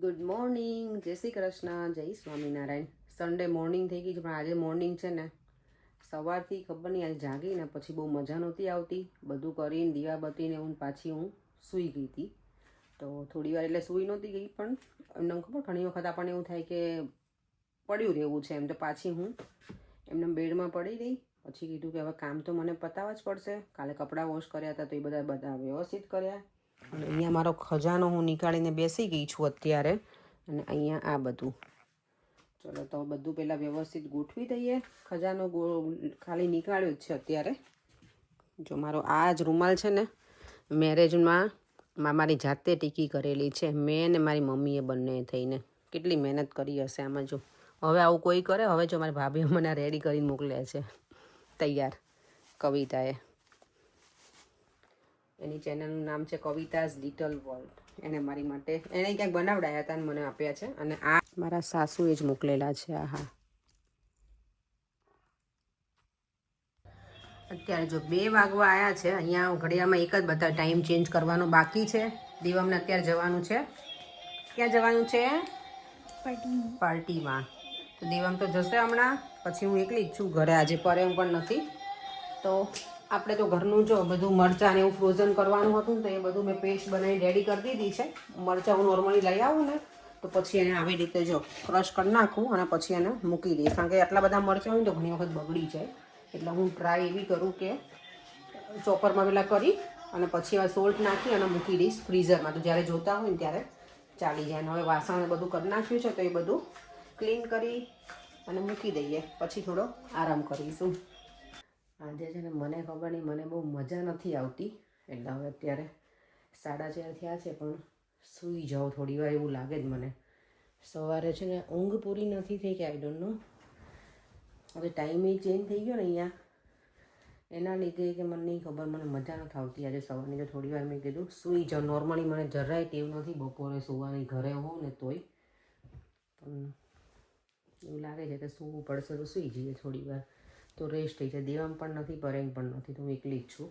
Good morning, જય શ્રી કૃષ્ણ, જય Swaminarayan. Sunday morning થઈ ગઈ છે, પણ આજે મોર્નિંગ છે ને સવારથી ખબર નહીં આજે જાગીને પછી બહુ મજા નહોતી આવતી. બધું કરીને દીવાબત્તીને હું પાછી સૂઈ ગઈ હતી. તો થોડી વાર એટલે સૂઈ નહોતી ગઈ, પણ એમને ખબર ઘણી વખત આપણને એવું થાય કે પડ્યું રહેવું છે એમ, તો પાછી હું એમને બેડમાં પડી ગઈ. પછી કીધું કે હવે કામ તો મને પતાવવા જ પડશે. કાલે કપડાં વોશ કર્યા હતા તો એ બધા વ્યવસ્થિત કર્યા. અને અહીંયા મારો ખજાનો હું નીકાળીને બેસી ગઈ છું અત્યારે. અને અહીંયા આ બધું, ચલો તો બધું પહેલાં વ્યવસ્થિત ગોઠવી દઈએ. ખજાનો ખાલી નીકાળ્યો જ છે અત્યારે. જો મારો આ જ રૂમાલ છે ને મેરેજમાં મારી જાતે ટીકી કરેલી છે, મેં ને મારી મમ્મીએ બંને થઈને. કેટલી મહેનત કરી હશે આમાં. જો હવે આવું કોઈ કરે, હવે જો મારી ભાભીએ મને રેડી કરીને મોકલે છે તૈયાર. કવિતાએ, એની ચેનલનું નામ છે કવિતાઝ લિટલ વર્લ્ડ. એને મારી માટે એને ક્યાંક બનાવડાયા હતા અને મને આપ્યા છે. અને આ મારા સાસુએ જ મોકલેલા છે. હા, અત્યારે જો 2 વાગવા આવ્યા છે. અહીંયા ઘડિયાળમાં એક જ બધા ટાઈમ ચેન્જ કરવાનો બાકી છે. દીવમને અત્યારે જવાનું છે. ક્યાં જવાનું છે? પાર્ટીમાં. તો દીવમ તો જશે હમણાં. પછી હું એકલી જ છું ઘરે, આજે પરેમ પણ નથી. તો આપણે તો ઘરનું જો બધું મરચાં ને એવું ફ્રોઝન કરવાનું હતું ને, તો એ બધું મેં પેસ્ટ બનાવી રેડી કરી દીધી છે. મરચાં હું નોર્મલી લઈ આવું ને તો પછી એને આવી રીતે જો ક્રશ કરી નાખું અને પછી એને મૂકી દઈશ. કારણ કે આટલા બધા મરચાં હોય ને તો ઘણી વખત બગડી જાય. એટલે હું ટ્રાય એવી કરું કે ચોપરમાં પહેલાં કરી અને પછી સોલ્ટ નાખી અને મૂકી દઈશ ફ્રીઝરમાં. તો જ્યારે જોતા હોય ને ત્યારે ચાલી જાય. અને હવે વાસણ બધું કરી નાખ્યું છે તો એ બધું ક્લીન કરી અને મૂકી દઈએ. પછી થોડો આરામ કરીશું. આજે છે ને મને ખબર નહીં, મને બહુ મજા નથી આવતી. એટલે હવે અત્યારે 4:30 થયા છે, પણ સૂઈ જાઉં થોડી વાર એવું લાગે જ મને. સવારે છે ને ઊંઘ પૂરી નથી થઈ કે આઈ ડોન્ટ નો. હવે ટાઈમે ચેન્જ થઈ ગયો ને અહીંયા, એના લીધે કે મને નહીં ખબર, મને મજા નથી આવતી આજે સવારની. તો થોડી વાર મેં કીધું સૂઈ જાઉં. નોર્મલી મને જરાય ટેવ નથી બપોરે સૂવાની, ઘરે હોઉં ને તોય. પણ એવું લાગે છે કે સૂવું પડશે તો સૂઈ જઈએ થોડી વાર, તો રેસ્ટ થઈ જાય. દેવામ પણ નથી, પરેંગ પણ નથી, તો હું એકલી જ છું.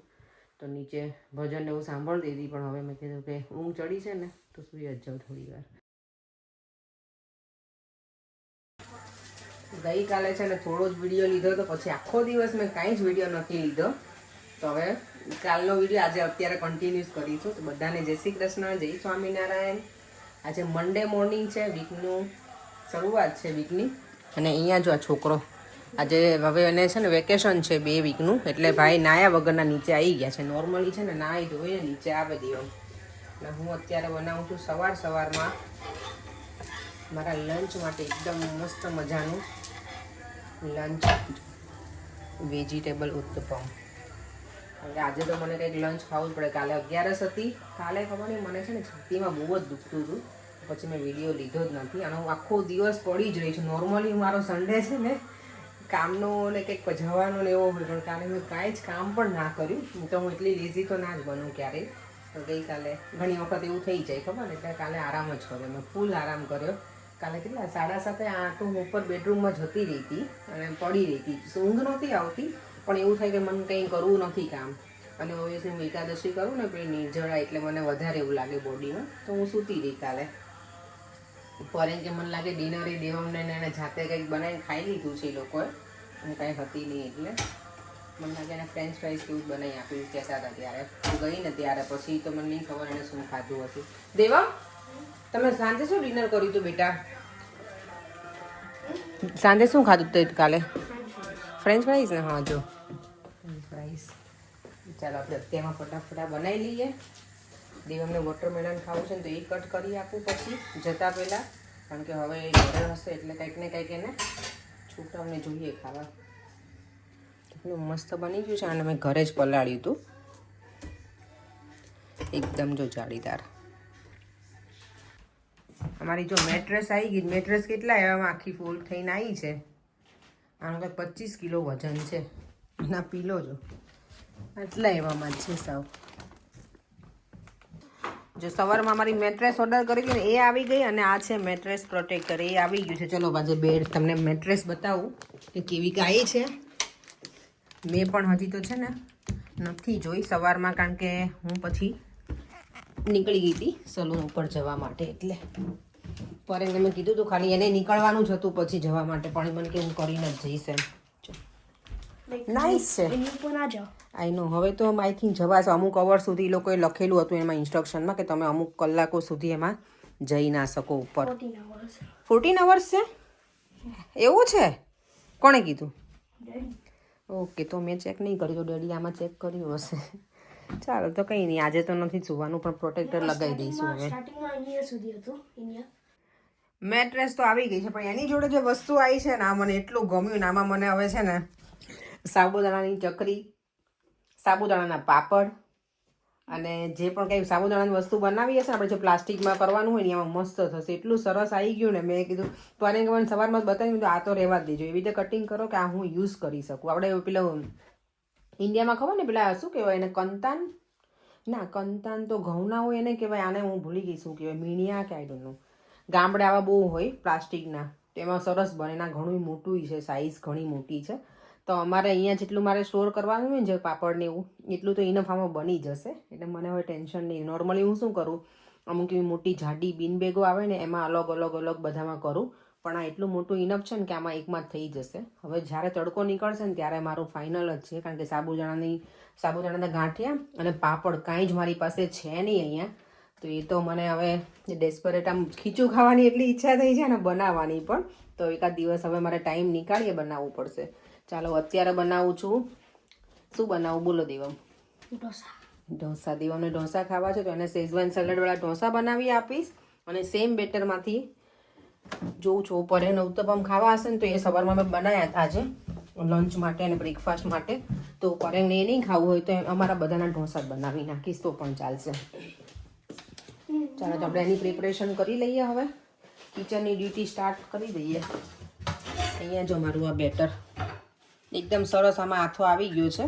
તો નીચે ભજન એવું સાંભળતી હતી, પણ હવે મેં કીધું કે ઊંઘ ચડી છે ને તો સૂઈ જ જાઉં થોડી વાર. ગઈકાલે છે ને થોડો જ વિડીયો લીધો તો પછી આખો દિવસ મેં કાંઈ જ વિડીયો નથી લીધો. તો હવે કાલનો વિડીયો આજે અત્યારે કન્ટિન્યુઅસ કરીશું. તો બધાને જય શ્રી કૃષ્ણ, જય સ્વામિનારાયણ. આજે મંડે મોર્નિંગ છે, વીકનું શરૂઆત છે વીકની. અને અહીંયા જો આ છોકરો આજે હવે એને છે ને વેકેશન છે 2 વીકનું, એટલે ભાઈ નાયા વગરના નીચે આવી ગયા છે. નોર્મલી છે ને નાહી ધોઈને નીચે આવે દેવા. અને હું અત્યારે બનાવું છું સવારમાં મારા લંચ માટે એકદમ મસ્ત મજાનું લંચ, વેજીટેબલ ઉત્તપમ. હવે આજે તો મને કંઈક લંચ ખાવું જ પડે. કાલે 11 હતી. કાલે ખબર નહીં મને છે ને છાતીમાં બહુ જ દુખતું હતું, પછી મેં વિડીયો લીધો જ નથી. અને હું આખો દિવસ પડી જ રહી છું. નોર્મલી મારો સન્ડે છે ને કામનો ને કંઈક જવાનો ને એવો હોય, પણ કાલે મેં કાંઈ જ કામ પણ ના કર્યું. તો હું એટલી લેઝી તો ના જ બનું ક્યારેય. તો ગઈકાલે ઘણી વખત એવું થઈ જાય ખબર ને, એટલે કાલે આરામ જ કર્યો મેં, ફૂલ આરામ કર્યો. કાલે કેટલા 7:30 8 હું ઉપર બેડરૂમમાં જતી રહી હતી અને પડી રહી હતી. ઊંઘ નહોતી આવતી, પણ એવું થાય કે મને કંઈ કરવું નથી કામ. અને ઓબ્વિયસલી હું એકાદશી કરું ને પેલી નિર્જળા, એટલે મને વધારે એવું લાગે બોડીમાં, તો હું સૂતી રહી કાલે. ફોરેન કે મને લાગે ડિનરે દેવમને એને જાતે કંઈક બનાવીને ખાઈ લીધું છે એ લોકોએ, હું કાંઈ હતી નહીં. એટલે મને લાગે એને ફ્રેન્ચ ફ્રાઈઝ કેવું જ બનાવી આપ્યું કહેતા હતા ત્યારે હું ગઈ ને ત્યારે. પછી તો મને નહીં ખબર એને શું ખાધું હશે. દેવા, તમે સાંજે શું ડિનર કર્યું હતું બેટા? સાંજે શું ખાધું હતું કાલે? ફ્રેન્ચ ફ્રાઈઝ ને? હા જો ફ્રેન્ચ ફ્રાઈઝ. ચાલો આપણે તેમાં ફટાફટ બનાવી લઈએ. દેવમને વોટરમેલન ખાવું છે ને તો એ કટ કરી આપું પછી જતા પહેલાં, કારણ કે હવે એ ઘરે હશે એટલે કંઈક ને કંઈક એને છોકરાઓને જોઈએ ખાવા. એટલું મસ્ત બની ગયું છે. અને મેં ઘરે જ પલાળ્યું હતું એકદમ જો જાળીદાર. અમારી જો મેટ્રેસ આવી ગઈ. મેટ્રેસ કેટલા એવામાં આખી ફોલ્ડ થઈને આવી છે. આનું કંઈક 25 કિલો વજન છે. એના પીલો જો આટલા એવામાં જ છે સાવ. જો સવારમાં મારી મેટ્રેસ ઓર્ડર કરી હતી ને એ આવી ગઈ, અને આ છે મેટ્રેસ પ્રોટેક્ટર, એ આવી ગયું છે. ચલો આજે બેડ તમને મેટ્રેસ બતાવું કે કેવી કાંઈ છે. મેં પણ હજી તો છે ને નથી જોઈ સવારમાં, કારણ કે હું પછી નીકળી ગઈ હતી સલૂન ઉપર જવા માટે. એટલે પર એને મેં કીધું હતું ખાલી એને નીકળવાનું જ હતું પછી જવા માટે, પણ મને કે હું કરીને જ જઈશ એમ. નાઇસ છે. આઈ નો. હવે તો આઈ થિંક જવાશે. અમુક અવર સુધી એ લોકોએ લખેલું હતું એમાં ઇન્સ્ટ્રક્શનમાં કે તમે અમુક કલાકો સુધી એમાં જઈ ના શકો ઉપર. 14 અવર્સ છે એવું છે? કોણે કીધું? ઓકે, તો મેં ચેક નહીં કર્યું, તો ડેડી આમાં ચેક કર્યું હશે. ચાલો તો કંઈ નહીં, આજે તો નથી જોવાનું, પણ પ્રોટેક્ટર લગાવી દઈશું હવે. મેટ્રેસ તો આવી ગઈ છે, પણ એની જોડે જે વસ્તુ આવી છે ને આ મને એટલું ગમ્યું ને. આમાં મને હવે છે ને સાબુદાણાની ચકરી, સાબુદાણાના પાપડ અને જે પણ કંઈ સાબુદાણાની વસ્તુ બનાવી હશે આપણે જે પ્લાસ્ટિકમાં કરવાનું હોય ને એમાં મસ્ત થશે. એટલું સરસ આવી ગયું ને. મેં કીધું મને સવારમાં જ બતાવી દીધું આ તો રહેવા જ દેજો, એવી રીતે કટિંગ કરો કે આ હું યુઝ કરી શકું. આપણે પેલા ઇન્ડિયામાં ખબર ને પેલા શું કહેવાય એને, કંતાન ના, કંતાન તો ઘઉંના હોય એને કહેવાય. આને હું ભૂલી ગઈ શું કહેવાય, મીણિયા કે આઈ ડોન્ટ નો. ગામડે આવા બહુ હોય પ્લાસ્ટિકના, તેમાં સરસ બને. એના ઘણું મોટું છે, સાઇઝ ઘણી મોટી છે. તો અમારે અહીંયા જેટલું મારે સ્ટોર કરવાનું હોય ને જે પાપડ ને એવું, એટલું તો ઇનફ આમાં બની જશે. એટલે મને હવે ટેન્શન નહીં. નોર્મલી હું શું કરું, અમુક એવી મોટી જાડી બીન બેગો આવે ને એમાં અલગ અલગ બધામાં કરું, પણ આ એટલું મોટું ઇનફ છે ને કે આમાં એકમાં જ થઈ જશે. હવે જ્યારે તડકો નીકળશે ને ત્યારે મારું ફાઇનલ જ છે, કારણ કે સાબુદાણાના ગાંઠિયા અને પાપડ કાંઈ જ મારી પાસે છે નહીં અહીંયા. તો એ તો મને હવે ડેસ્પરેટ આમ ખીચું ખાવાની એટલી ઈચ્છા થઈ છે ને, બનાવવાની પણ. તો એકાદ દિવસ હવે મારે ટાઈમ નીકાળીએ બનાવવું પડશે. ચાલો અત્યારે બનાવું છું. શું બનાવું બોલો દેવમ? ઢોસા. દેવમને ઢોસા ખાવા છે તો એને શેઝવાન સલાડવાળા ઢોસા બનાવી આપીશ. અને સેમ બેટરમાંથી જોઉં છું ઉપર એને ઉત્તપમ ખાવા હશે ને તો એ સવારમાં મેં બનાવ્યા હતા આજે લંચ માટે અને બ્રેકફાસ્ટ માટે. તો પરેંગને એ નહીં ખાવું હોય તો અમારા બધાના ઢોસા જ બનાવી નાખીશ તો પણ ચાલશે. ચાલો તો આપણે એની પ્રિપરેશન કરી લઈએ. હવે કિચનની ડ્યુટી સ્ટાર્ટ કરી દઈએ. અહીંયા જો મારું આ બેટર એકદમ સરસ આમાં આથો આવી ગયો છે.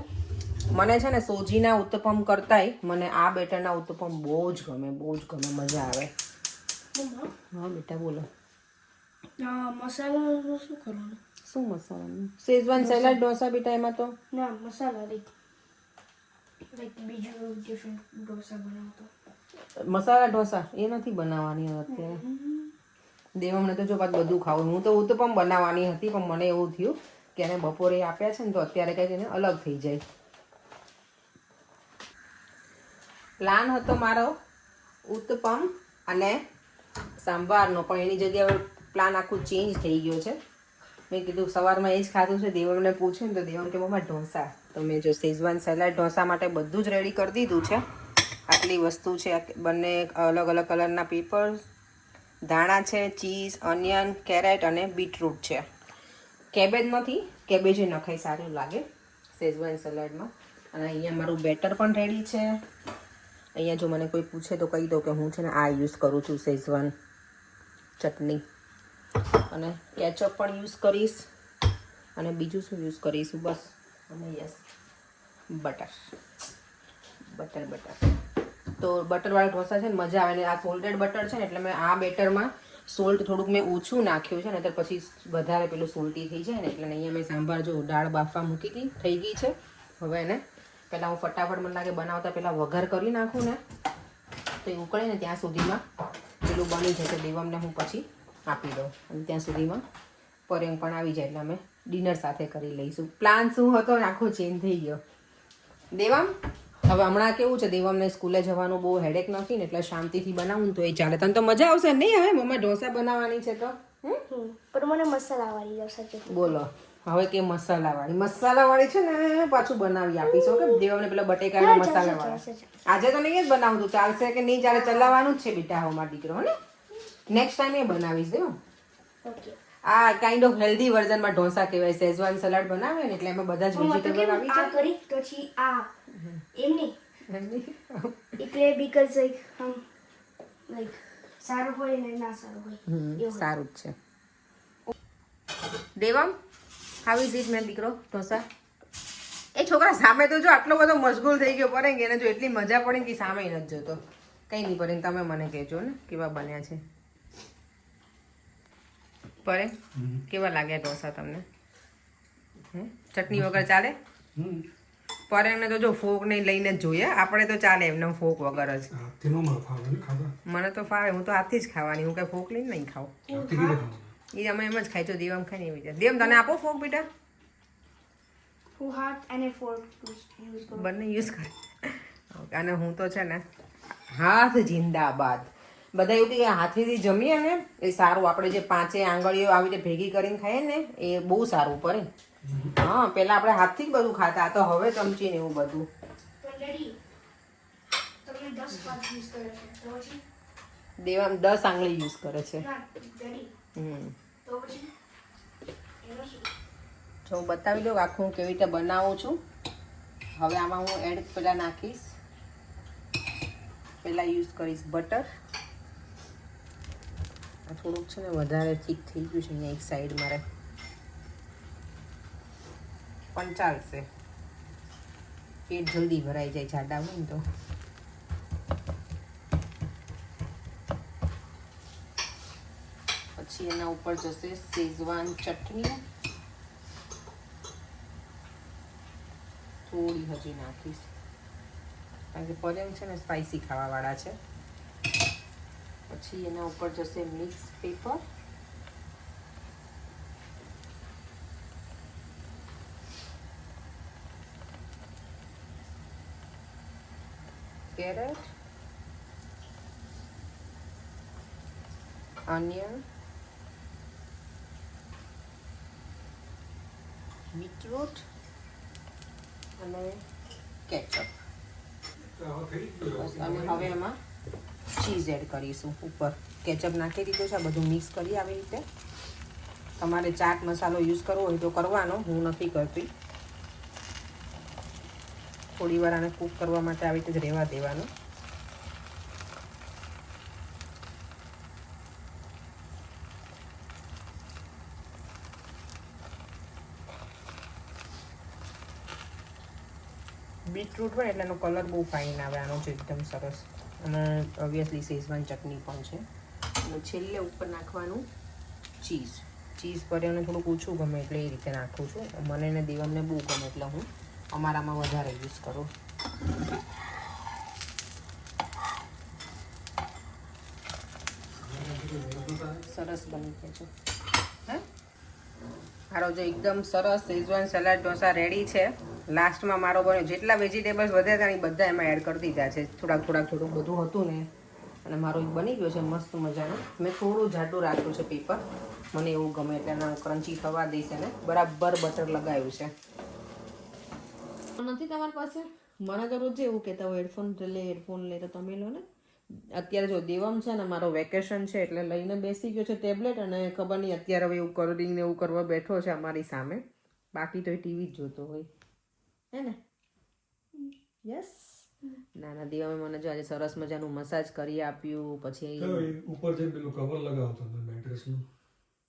મને છે ને સોજીના ઉત્તપમ કરતાંય મને આ બેટરના ઉત્તપમ બહુ જ ગમે, બહુ જ ગમે, મજા આવે. હા બેટા બોલો. મસાલા શું કરવાનું? શું મસાલાનું? શેઝવાન સલાડ ઢોસા બેટા. એમાં તો ના મસાલા બીજું ડિફરન્ટ ઢોસા બનાવતો. મસાલા ઢોસા એ નથી બનાવવાની અત્યારે. દેવમને તો જો પાછું બધું ખાવું. હું તો ઉત્તપમ બનાવવાની હતી પણ મને એવું થયું કે એને બપોરે આપ્યા છે ને તો અત્યારે કંઈક એને અલગ થઈ જાય. પ્લાન હતો મારો ઉત્તપમ અને સાંભારનો, પણ એની જગ્યાએ પ્લાન આખું ચેન્જ થઈ ગયો છે. મેં કીધું સવારમાં એ જ ખાધું છે. દેવમને પૂછ્યું ને તો દેવમ કે મમ્મા ઢોસા. તો મેં જો શેઝવાન સલાડ ઢોસા માટે બધું જ રેડી કરી દીધું છે. આટલી વસ્તુ છે, બંને અલગ અલગ કલરના પેપર, ધાણા છે, ચીઝ, ઓનિયન, કેરેટ અને બીટરૂટ છે. કેબેજ નથી, કેબેજ એ નખાય સારું લાગે શેઝવાન સલાડમાં. અને અહીંયા મારું બેટર પણ રેડી છે. અહીંયા જો મને કોઈ પૂછે તો કહી દો કે હું છે ને આ યુઝ કરું છું શેઝવાન ચટણી. અને કેચઅપ પણ યુઝ કરીશ. અને બીજું શું યુઝ કરીશું બસ. અને યસ બટર. તો બટરવાળા ઢોસા છે ને મજા આવે. ને આ સોલ્ટેડ બટર છે ને એટલે મેં આ બેટરમાં સોલ્ટ થોડુંક મેં ઓછું નાખ્યું છે ને તો પછી વધારે પેલું સોલ્ટી થઈ જાય ને. એટલે અહીંયા મેં સાંભાર જો દાળ બાફવા મૂકી હતી, થઈ ગઈ છે. હવે એને પહેલાં હું ફટાફટ મને લાગે બનાવતા પહેલાં વઘાર કરી નાખું ને તો એ ઉકળે ને ત્યાં સુધીમાં પેલું બની જશે. દેવમને હું પછી આપી દઉં અને ત્યાં સુધીમાં પરેંગ પણ આવી જાય એટલે અમે ડિનર સાથે કરી લઈશું. પ્લાન શું હતો ને આખો ચેન્જ થઈ ગયો. દેવમ હવે હમણાં કેવું છે, દેવમને સ્કૂલે જવાનું બહુ હેડેક નથી ને એટલે શાંતિથી બનાવું તો એ ચાલે. તને તો મજા આવશે નહીં હવે મમ્મા ઢોસા બનાવવાની છે તો? પણ મને મસાલાવાળી ઢોસા. બોલો હવે કે મસાલાવાળી છે ને પાછું બનાવી આપીશું કે દેવમને પેલા બટેકાના મસાલાવાળા. આજે તો નહીં જ બનાવું. તું ચાલશે કે નહીં ચાલે ચલાવવાનું જ છે બેટા. હવે મારો દીકરો ને નેક્સ્ટ ટાઈમ એ બનાવીશ દેવ. ઓકે. આ કાઇન્ડ ઓફ હેલ્ધી વર્ઝનમાં ઢોસા કહેવાય. શેઝવાન સલાડ બનાવે ને એટલે એમાં બધા જ વેજીટેબલ આવી જાય. આ કરી પછી આ એમ નહીં એટલે બીકોઝ લાઈક સારું હોય ને ના સારું હોય. સારું જ છે. દેવમ હાઉ ઇઝ ઇટ મેં દીકરો ઢોસા? એ છોકરા સામે તો જો આટલો બધો મશગુલ થઈ ગયો પડે એને જો એટલી મજા પડે કે સામે નથી જોતો. કંઈ નહીં પડે, તમે મને કહેજો ને કેવા બન્યા છે. પડે કેવા લાગ્યા ઢોસા તમને? ચટણી વગર ચાલે? પરેંગને તો જો ફોક નહીં લઈને જ જોઈએ, આપણે તો ચાલે એમને ફોક વગર જ. હાથથી નો મારે ફાવે ને ખાવા. મને તો ફાવે, હું તો હાથથી જ ખાવાની, હું કઈ ફોક લઈને નહીં ખાઉં. હાથથી કેવી રીતે ખાવાનું? એ અમે એમ જ ખાઈ, તો દેવમ ખાઈ એવી રીતે. દેવમ તને આપો ફોક બેટા? હું હાથ અને ફોર્ક યુઝ કરું. બંને યુઝ કરે. અને હું તો છે ને હાથ જિંદાબાદ. બધા એવું કે હાથેથી જમીએ ને એ સારું, આપણે જે 5 આંગળીઓ આવી રીતે ભેગી કરીને ખાઈએ ને એ બહુ સારું પડે. હા, પેલા આપણે હાથથી જ બધું ખાતા, આ તો હવે ચમચી ને એવું બધું. પણ ડેડી તમે 10 હાથ યુઝ કરે છે તો પછી દેવામ 10 આંગળી યુઝ કરે છે. ના ડેડી તો પછી એનો શું? જો હું બતાવી દઉં આખું હું કેવી રીતે બનાવું છું. હવે આમાં હું એડ પેલા નાખીશ, પેલા યુઝ કરીશ બટર. આ થોડુંક છે ને વધારે થીક થઈ ગયું છે અહીંયા એક સાઈડ મારે, પણ ચાલશે, પેટ જલ્દી ભરાઈ જાય જાડા હોય ને તો. પછી એના ઉપર જશે શેઝવાન ચટણી, થોડી હજી નાખીશ કારણ કે પરેંગ છે ને સ્પાઈસી ખાવાવાળા છે. પછી એના ઉપર જશે mix pepper, carrot, onion, beetroot અને કેચઅપ. બસ, અને હવે એમાં ચીઝ એડ કરીશું ઉપર. કેચઅપ નાખી દીધું છે, આ બધું મિક્સ કરી આવી રીતે. તમારે ચાટ મસાલો યુઝ કરવો હોય તો કરવાનો, હું નથી કરતી. થોડી વાર આને કૂક કરવા માટે આવી રીતે જ રહેવા દેવાનું. બીટરૂટ હોય એટલે એનો કલર બહુ ફાઇન આવે આનો, જ એકદમ સરસ. અને ઓબ્વિયસલી શેઝવાન ચટણી પણ છે. અને છેલ્લે ઉપર નાખવાનું ચીઝ. ચીઝ પર એને થોડુંક ઓછું ગમે એટલે એ રીતે નાખું છું. મને ને દેવમને બહુ ગમે એટલે હું અમારામાં વધારે યુઝ કરું. સરસ બની ગયા છે. હે મારો જો એકદમ સરસ શેઝવાન સલાડ ઢોસા રેડી છે. લાસ્ટમાં મારો બન્યો, જેટલા વેજીટેબલ્સ વધ્યા હતા એ બધા એમાં એડ કરી દીધા છે. થોડુંક બધું હતું ને, અને મારો એક બની ગયો છે મસ્ત મજાનો. મેં થોડું જાડું રાખ્યું છે પેપર, મને એવું ગમે એટલે એના ક્રન્ચી થવા દઈશ. એને બરાબર બટર લગાવ્યું છે. નથી તમારી પાસે? મને તો રોજ એવું કહેતા હોય હેડફોન લે તો તમે લો ને. અત્યારે જો દેવમ છે ને મારો વેકેશન છે એટલે લઈને બેસી ગયો છે ટેબ્લેટ, અને ખબર નહીં અત્યારે હવે એવું કરીને એવું કરવા બેઠો છે અમારી સામે. બાકી તો એ ટીવી જ જોતો હોય, હે ને? યસ. નાના દેવમે મને જો આજે સરસ મજાનું મસાજ કરી આપ્યું. પછી ઉપર જે પેલું કવર લગાવતો મેટ્રેસનું,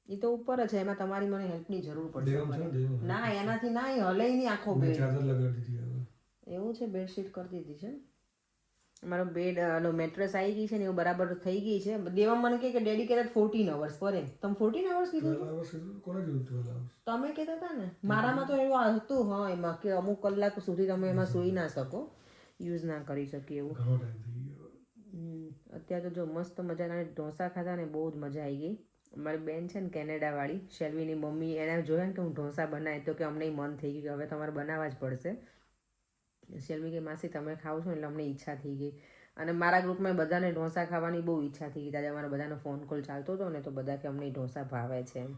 એ તો ઉપર જ છે, એમાં તમારી મને હેલ્પની જરૂર પડશે. દેવમ છે દેવમ. ના એનાથી ના, એ હલે નહીં આખો મેં બેડ. ચાદર લગાડી દીધી હવે. એવું છે, બેડશીટ કરી દીધી છે. મારો બેડ મેટ્રેસ આવી ગઈ છે ને એવું બરાબર થઈ ગઈ છે. દેવા મને કહે કે ડેડી કહેતા 14 અવર્સ પર. તમે 14 અવર્સ કીધું? 12 hours કીધું? કોને કીધું 12 hours? તમે કહેતા હતા ને. મારામાં તો એવું હતું હા એમાં કે અમુક કલાક સુધી તમે એમાં સૂઈ ના શકો, યુઝ ના કરી શકીએ એવું. ઘણો ટાઈમ થઈ ગયો. અત્યારે તો જો મસ્ત મજાના ઢોસા ખાધા ને બહુ જ મજા આવી ગઈ. મારી બેન છે ને કેનેડાવાળી, શેલ્વીની મમ્મી, એને જોયા ને કે હું ઢોસા બનાવી તો કે અમને મન થઈ ગયું કે હવે તમારે બનાવવા જ પડશે. શેલ્વી કે માસી તમે ખાવ છો એટલે અમને ઈચ્છા થઈ ગઈ. અને મારા ગ્રુપમાં બધાને ઢોસા ખાવાની બહુ ઈચ્છા થઈ ગઈ. આજે અમારા બધાનો ફોન કોલ ચાલતો હતો ને તો બધા કે અમને ઢોસા ભાવે છે એમ.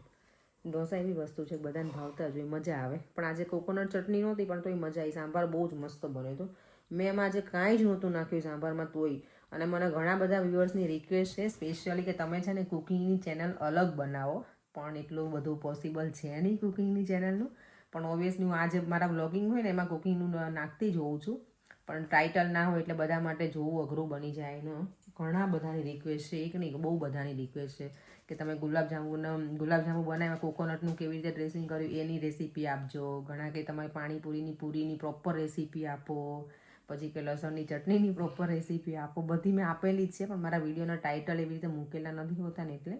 ઢોસા એવી વસ્તુ છે બધાને ભાવતા જ હોય, મજા આવે. પણ આજે કોકોનટ ચટણી નહોતી પણ તોય મજા આવી. સાંભાર બહુ જ મસ્ત બન્યો હતો. મેં એમાં આજે કાંઈ જ નહોતું નાખ્યું સાંભારમાં તોય. અને મને ઘણા બધા વ્યુઅર્સની રિક્વેસ્ટ છે સ્પેશિયલી કે તમે છે ને કુકિંગની ચેનલ અલગ બનાવો, પણ એટલું બધું પોસિબલ છે નહીં કુકિંગની ચેનલનું. પણ ઓબ્વિયસલી હું આજે મારા વ્લોગિંગ હોય ને એમાં કુકિંગનું નાખતી જ હોઉં છું, પણ ટાઇટલ ના હોય એટલે બધા માટે જોવું અઘરું બની જાય એનું. ઘણા બધાની રિક્વેસ્ટ છે, એક નહીં બહુ બધાની રિક્વેસ્ટ છે કે તમે ગુલાબજાંબુ બનાવ્યા, કોકોનટનું કેવી રીતે ડ્રેસિંગ કર્યું એની રેસીપી આપજો. ઘણા કે તમારી પૂરીની પ્રોપર રેસીપી આપો. પછી કે લસણની ચટણીની પ્રોપર રેસીપી આપો. બધી મેં આપેલી જ છે પણ મારા વિડીયોના ટાઇટલ એવી રીતે મૂકેલા નથી હોતા ને એટલે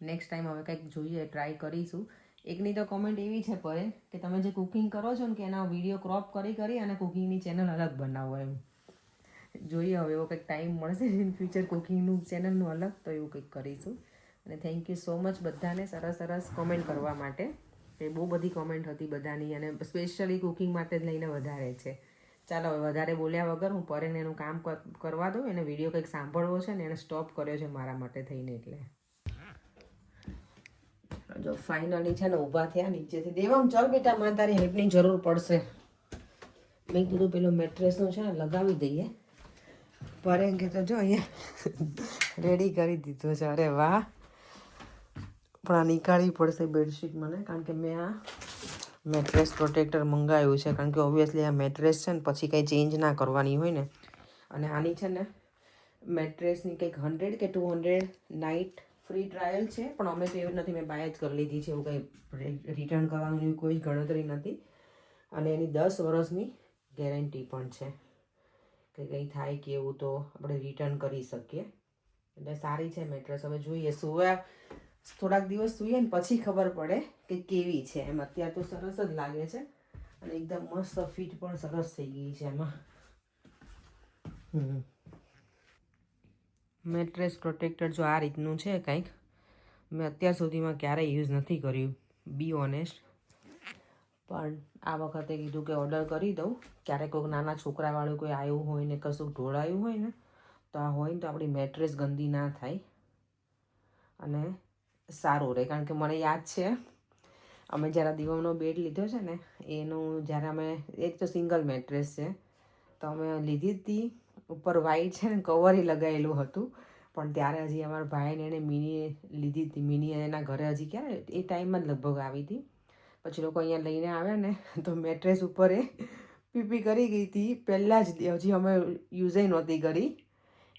નેક્સ્ટ ટાઈમ હવે કંઈક જોઈએ, ટ્રાય કરીશું. એકની તો કોમેન્ટ એવી છે પર કે તમે જે કુકિંગ કરો છો ને કે એના વિડીયો ક્રોપ કરી અને કુકિંગની ચેનલ અલગ બનાવો એમ. જોઈએ હવે એવો કંઈક ટાઈમ મળશે ઇન ફ્યુચર કુકિંગનું ચેનલનું અલગ તો એવું કંઈક કરીશું. અને થેન્ક યુ સો મચ બધાને સરસ સરસ કોમેન્ટ કરવા માટે. એ બહુ બધી કોમેન્ટ હતી બધાની અને સ્પેશિયલી કુકિંગ માટે જ લઈને વધારે છે. ચાલો હવે વધારે બોલ્યા વગર હું પરેને એનું કામ કરવા દઉં. એને વિડીયો કંઈક સાંભળવો છે ને એને સ્ટોપ કર્યો છે મારા માટે થઈને એટલે. જો ફાઇનલી છે ને ઊભા થયા નીચેથી. દેવમ ચાલ બેટા મારે તારી હેલ્પની જરૂર પડશે. મેં કીધું પેલું મેટ્રેસનું છે ને લગાવી દઈએ. પરેન કે તો જો અહીંયા રેડી કરી દીધો છે. અરે વાહ. પણ આ નીકાળવી પડશે બેડશીટ મને કારણ કે મેં આ મેટ્રેસ પ્રોટેક્ટર મંગાવ્યું છે કારણ કે ઓબ્વિયસલી આ મેટ્રેસ છે ને પછી કંઈ ચેન્જ ના કરવાની હોય ને. અને આની છે ને મેટ્રેસની કંઈક 100 કે 200 નાઇટ ફ્રી ટ્રાયલ છે પણ અમે તો એવું નથી મેં બાય જ કરી લીધી છે. એવું કંઈ રિટર્ન કરવાનું એવી કોઈ ગણતરી નથી. અને એની 10 વર્ષની ગેરંટી પણ છે કે કંઈ થાય કે એવું તો આપણે રિટર્ન કરી શકીએ. એટલે સારી છે મેટ્રેસ. હવે જોઈએ સુવા થોડાક દિવસ સૂઈએ ને પછી ખબર પડે કે કેવી છે એમ. અત્યારે તો સરસ જ લાગે છે અને એકદમ મસ્ત ફિટ પણ સરસ થઈ ગઈ છે એમાં. મેટ્રેસ પ્રોટેક્ટર જો આ રીતનું છે કંઈક. મેં અત્યાર સુધીમાં ક્યારેય યુઝ નથી કર્યું બી ઓનેસ્ટ. પણ આ વખતે કીધું કે ઓર્ડર કરી દઉં. ક્યારેક કોઈક નાના છોકરાવાળું કોઈ આવ્યું હોય ને કશું ઢોળાયું હોય ને તો આ હોય ને તો આપણી મેટ્રેસ ગંદી ના થાય અને સારું રહે. કારણ કે મને યાદ છે અમે જ્યારે દિવમનો બેડ લીધો છે ને એનું જ્યારે અમે એક તો સિંગલ મેટ્રેસ છે તો અમે લીધી હતી ઉપર વાઈટ છે ને કવરે લગાવેલું હતું. પણ ત્યારે હજી અમારા ભાઈને એને મિની લીધી હતી. મિની એના ઘરે હજી ક્યારે એ ટાઈમમાં જ લગભગ આવી હતી. પછી લોકો અહીંયા લઈને આવ્યા ને તો મેટ્રેસ ઉપર એ પીપી કરી ગઈ હતી પહેલાં જ. હજી અમે યુઝ નહોતી કરી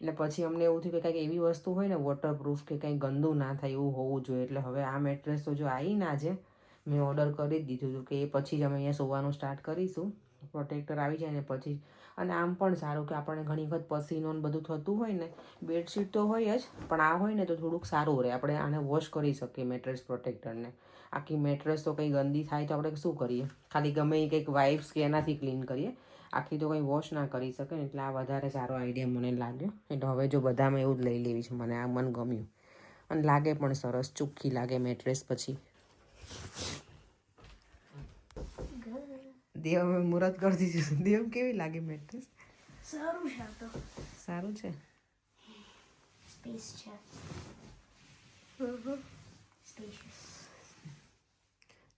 એટલે પછી અમને એવું થયું કે કંઈક એવી વસ્તુ હોય ને વોટરપ્રૂફ કે કંઈ ગંદુ ના થાય એવું હોવું જોઈએ. એટલે હવે આ મેટ્રેસ તો જો આવી ના આજે મેં ઓર્ડર કરી જ દીધું હતું કે એ પછી જ અમે અહીંયા સોવાનું સ્ટાર્ટ કરીશું. પ્રોટેક્ટર આવી જાય ને પછી. અને આમ પણ સારું કે આપણને ઘણી વખત પસીનો ને બધું થતું હોય ને બેડશીટ તો હોય જ પણ આ હોય ને તો થોડુંક સારું રહે. આપણે આને વોશ કરી શકીએ મેટ્રેસ પ્રોટેક્ટરને. આખી મેટ્રેસ તો કંઈ ગંદી થાય તો આપણે શું કરીએ? ખાલી ગમે એ કંઈક વાઇપ્સ કે એનાથી ક્લીન કરીએ. આખી તો કંઈ વોશ ના કરી શકે ને એટલે આ વધારે સારો આઈડિયા મને લાગ્યો. એટલે હવે જો બધામાં એવું જ લઈ લેવી છે મને. આ મને ગમ્યું અને લાગે પણ સરસ. ચોખ્ખી લાગે મેટ્રેસ પછી. દેવ અમે મુહૂર્ત કરી દીધું. દેવ કેવી લાગે મેટ્રેસ? સારું છે તો. સારું છે. સ્પેસ છે. સ્પેશિયસ.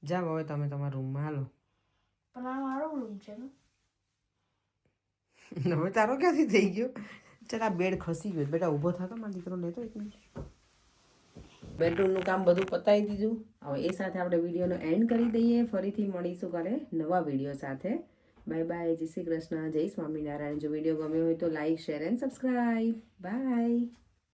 જાઓ હવે તમે તમારા રૂમમાં હાલો. પણ આ મારો રૂમ છે ને. હવે તારો ક્યાંથી થઈ ગયો? ચાલ આ બેડ ખસી ગયો. બેટા ઊભો થતો મારા દીકરો લેતો એક મિનિટ. બેડરૂમનું કામ બધું પતાવી દીધું. હવે એ સાથે આપણે વિડીયોનો એન્ડ કરી દઈએ. ફરીથી મળીશું કાલે નવા વિડીયો સાથે. Bye bye. જય શ્રી કૃષ્ણ. જય સ્વામિનારાયણ. જો વિડીયો ગમ્યો હોય તો like share and subscribe. By.